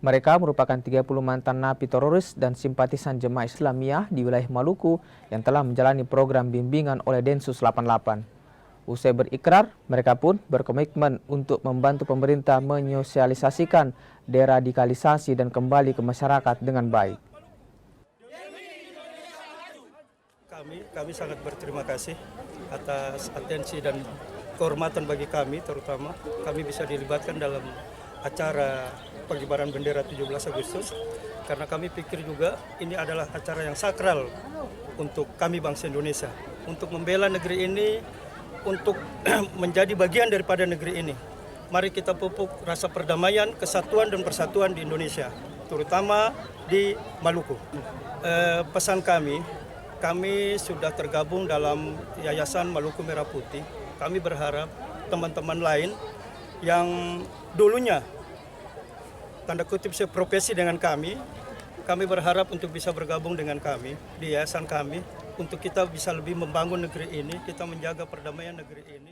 Mereka merupakan 30 mantan napi teroris dan simpatisan Jemaah Islamiyah di wilayah Maluku yang telah menjalani program bimbingan oleh Densus 88. Usai berikrar, mereka pun berkomitmen untuk membantu pemerintah menyosialisasikan deradikalisasi dan kembali ke masyarakat dengan baik. Kami sangat berterima kasih atas atensi dan kehormatan bagi kami, terutama kami bisa dilibatkan dalam acara pengibaran bendera 17 Agustus karena kami pikir juga ini adalah acara yang sakral untuk kami bangsa Indonesia, untuk membela negeri ini, untuk menjadi bagian daripada negeri ini. Mari kita pupuk rasa perdamaian, kesatuan dan persatuan di Indonesia, terutama di Maluku. Pesan kami sudah tergabung dalam Yayasan Maluku Merah Putih. Kami berharap teman-teman lain yang dulunya tanda kutip seprofesi dengan kami berharap untuk bisa bergabung dengan kami di yayasan kami untuk kita bisa lebih membangun negeri ini, kita menjaga perdamaian negeri ini.